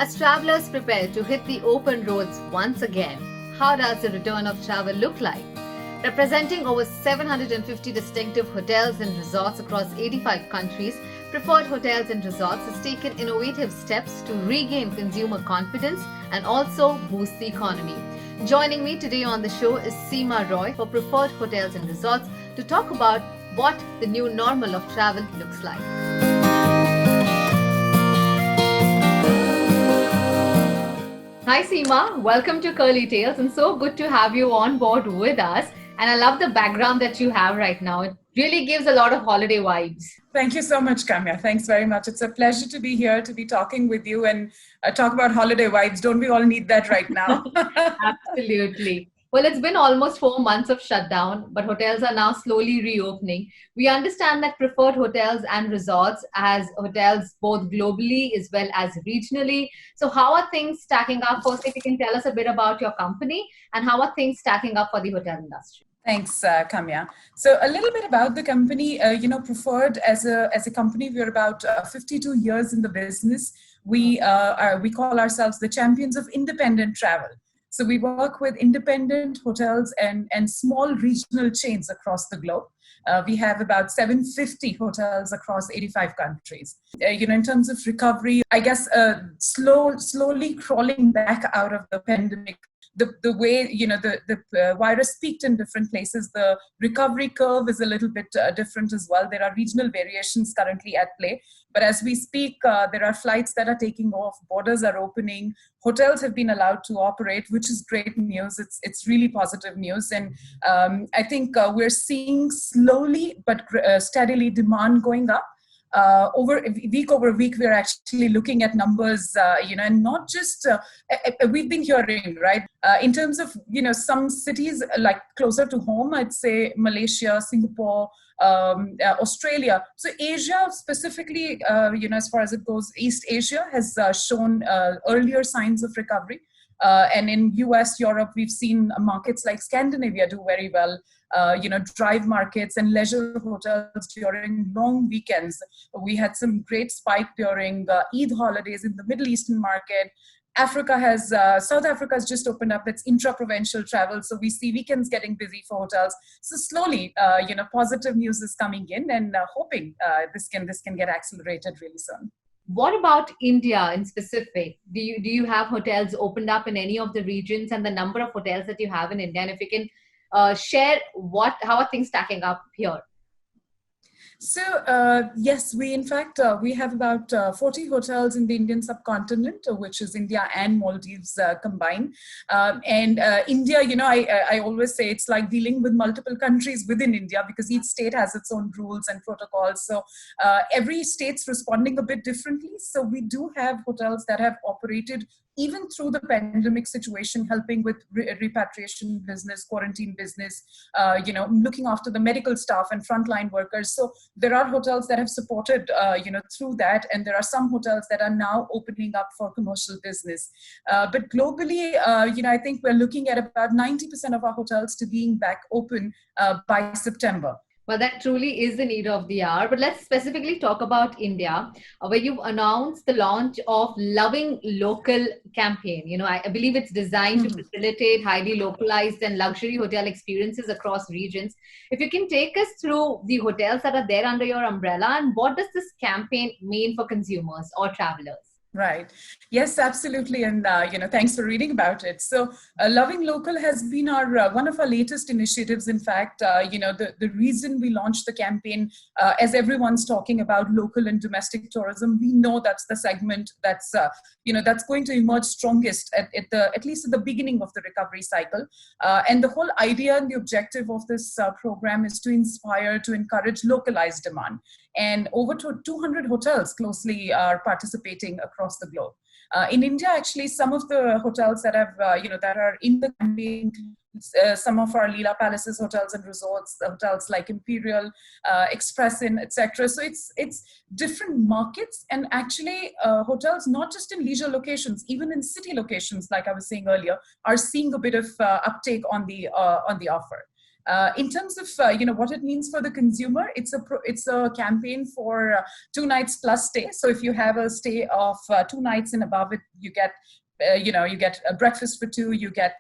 As travelers prepare to hit the open roads once again, how does the return of travel look like? Representing over 750 distinctive hotels and resorts across 85 countries, Preferred Hotels and Resorts has taken innovative steps to regain consumer confidence and also boost the economy. Joining me today on the show is Seema Roy for Preferred Hotels and Resorts to talk about what the new normal of travel looks like. Hi Seema, welcome to Curly Tales, and so good to have you on board with us. And I love the background that you have right now. It really gives a lot of holiday vibes. Thank you so much, Kamya. Thanks very much. It's a pleasure to be here, to be talking with you and talk about holiday vibes. Don't we all need that right now? Absolutely. Well, it's been almost 4 months of shutdown, but hotels are now slowly reopening. We understand that Preferred Hotels and Resorts as hotels both globally as well as regionally. So, how are things stacking up? First, if you can tell us a bit about your company and how are things stacking up for the hotel industry? Thanks, Kamya. So a little bit about the company. Preferred as a company, we're about 52 years in the business. We call ourselves the champions of independent travel. So we work with independent hotels and small regional chains across the globe. We have about 750 hotels across 85 countries. In terms of recovery, I guess slowly crawling back out of the pandemic. The way the virus peaked in different places, the recovery curve is a little bit different as well. There are regional variations currently at play, but as we speak, there are flights that are taking off, borders are opening, hotels have been allowed to operate, which is great news. It's really positive news, and I think we're seeing slowly but steadily demand going up. Over week, we're actually looking at numbers, and not just we've been hearing, right? In terms of, some cities like closer to home, I'd say Malaysia, Singapore, Australia. So Asia specifically, as far as it goes, East Asia has shown earlier signs of recovery. And in US, Europe, we've seen markets like Scandinavia do very well. Drive markets and leisure hotels during long weekends. We had some great spike during Eid holidays in the Middle Eastern market. South Africa has just opened up its intra-provincial travel. So we see weekends getting busy for hotels. So slowly, positive news is coming in, and hoping this can get accelerated really soon. What about India in specific? Do you have hotels opened up in any of the regions, and the number of hotels that you have in India? And if you can share how are things stacking up here? So yes, we have about 40 hotels in the Indian subcontinent, which is India and Maldives combined. And India, I always say it's like dealing with multiple countries within India, because each state has its own rules and protocols. So every state's responding a bit differently. So we do have hotels that have operated even through the pandemic situation, helping with repatriation business, quarantine business, looking after the medical staff and frontline workers. So there are hotels that have supported, through that, and there are some hotels that are now opening up for commercial business. But globally, I think we're looking at about 90% of our hotels to being back open by September. Well, that truly is the need of the hour. But let's specifically talk about India, where you've announced the launch of Loving Local campaign. I believe it's designed to facilitate highly localized and luxury hotel experiences across regions. If you can take us through the hotels that are there under your umbrella, and what does this campaign mean for consumers or travelers? Right. Yes, absolutely. And, thanks for reading about it. So Loving Local has been one of our latest initiatives. In fact, the reason we launched the campaign, as everyone's talking about local and domestic tourism, we know that's the segment that's going to emerge strongest at least at the beginning of the recovery cycle. And the whole idea and the objective of this program is to inspire, to encourage localized demand. And over 200 hotels closely are participating across the globe. In India, actually, some of the hotels that have, that are in the campaign, some of our Leela Palaces hotels and resorts, hotels like Imperial, Express Inn, etc. So it's different markets, and actually hotels, not just in leisure locations, even in city locations, like I was saying earlier, are seeing a bit of uptake on the offer. In terms of what it means for the consumer, it's a campaign for 2 nights plus stay. So if you have a stay of 2 nights and above it, you get you get a breakfast for two, you get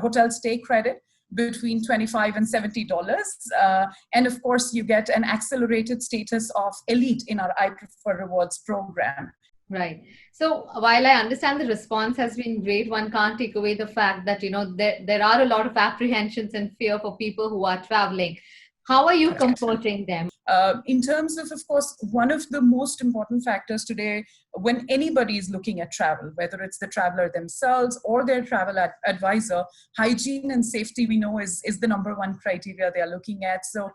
hotel stay credit between $25 and $70. And of course, you get an accelerated status of elite in our I Prefer Rewards program. Right. So while I understand the response has been great, one can't take away the fact that, there are a lot of apprehensions and fear for people who are traveling. How are you comforting them? In terms of course, one of the most important factors today, when anybody is looking at travel, whether it's the traveler themselves or their travel advisor, hygiene and safety, we know is the number one criteria they are looking at. So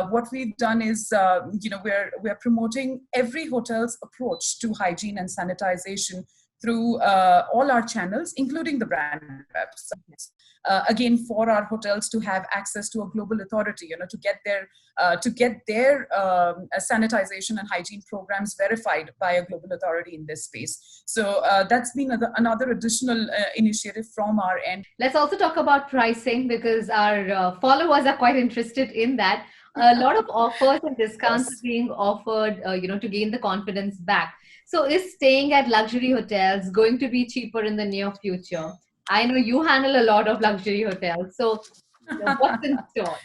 what we've done is, we're promoting every hotel's approach to hygiene and sanitization through all our channels, including the brand websites. Again, for our hotels to have access to a global authority, to get their sanitization and hygiene programs verified by a global authority in this space. So that's been another additional initiative from our end. Let's also talk about pricing, because our followers are quite interested in that. A lot of offers and discounts are being offered, to gain the confidence back. So is staying at luxury hotels going to be cheaper in the near future? I know you handle a lot of luxury hotels. So what's in store?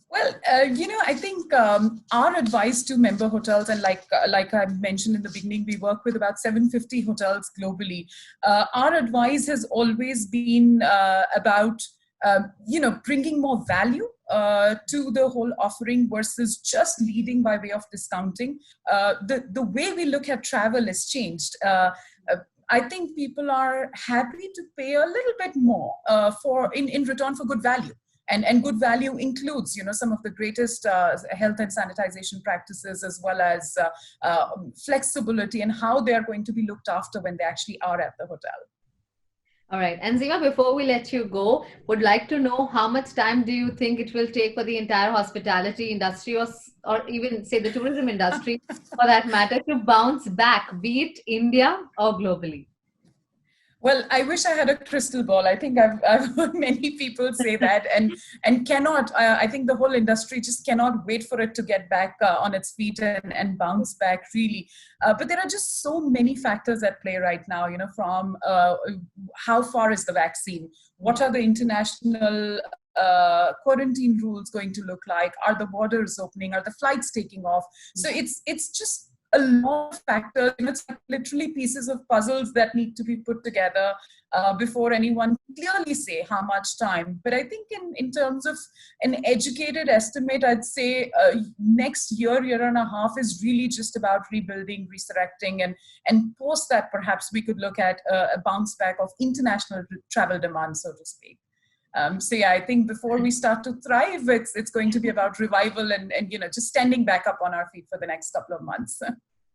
Well, I think our advice to member hotels, and like I mentioned in the beginning, we work with about 750 hotels globally. Our advice has always been about, bringing more value to the whole offering versus just leading by way of discounting. The way we look at travel has changed. I think people are happy to pay a little bit more in return for good value. And good value includes, some of the greatest health and sanitization practices, as well as flexibility and how they are going to be looked after when they actually are at the hotel. All right. And Seema, before we let you go, would like to know how much time do you think it will take for the entire hospitality industry, or even say the tourism industry for that matter, to bounce back, be it India or globally? Well, I wish I had a crystal ball. I think I've heard many people say that and cannot. I think the whole industry just cannot wait for it to get back on its feet and bounce back, really. But there are just so many factors at play right now, from how far is the vaccine? What are the international quarantine rules going to look like? Are the borders opening? Are the flights taking off? So it's just a lot of factors. It's like literally pieces of puzzles that need to be put together before anyone can clearly say how much time. But I think in terms of an educated estimate, I'd say next year and a half is really just about rebuilding, resurrecting, and post that perhaps we could look at a bounce back of international travel demand, so to speak. So yeah, I think before we start to thrive, it's going to be about revival and just standing back up on our feet for the next couple of months.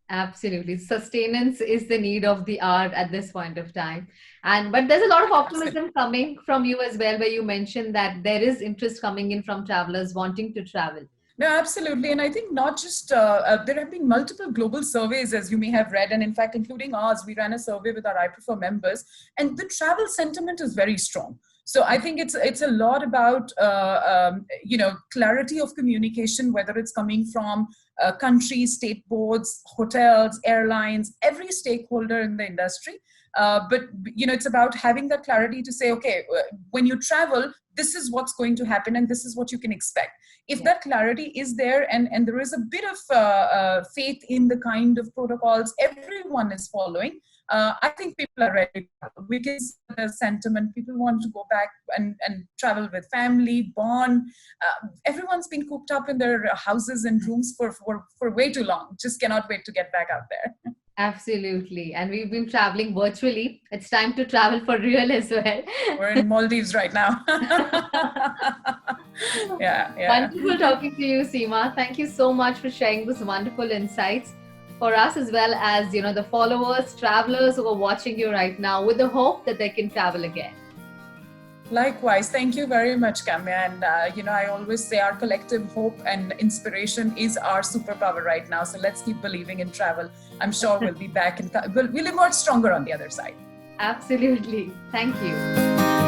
Absolutely. Sustenance is the need of the hour at this point of time. But there's a lot of optimism coming from you as well, where you mentioned that there is interest coming in from travelers wanting to travel. No, absolutely. And I think not just, there have been multiple global surveys, as you may have read, and in fact, including ours, we ran a survey with our I Prefer members, and the travel sentiment is very strong. So I think it's a lot about, clarity of communication, whether it's coming from countries, state boards, hotels, airlines, every stakeholder in the industry. But it's about having that clarity to say, okay, when you travel, this is what's going to happen and this is what you can expect. If that clarity is there and there is a bit of faith in the kind of protocols everyone is following, I think people are ready. We can see the sentiment. People want to go back and travel with family, bond. Everyone's been cooped up in their houses and rooms for way too long. Just cannot wait to get back out there. Absolutely. And we've been traveling virtually. It's time to travel for real as well. We're in Maldives right now. Yeah. Wonderful talking to you, Seema. Thank you so much for sharing this wonderful insights for us, as well as, the followers, travelers who are watching you right now, with the hope that they can travel again. Likewise. Thank you very much, Kamya. And, I always say our collective hope and inspiration is our superpower right now. So let's keep believing in travel. I'm sure we'll be back and we'll emerge stronger on the other side. Absolutely. Thank you.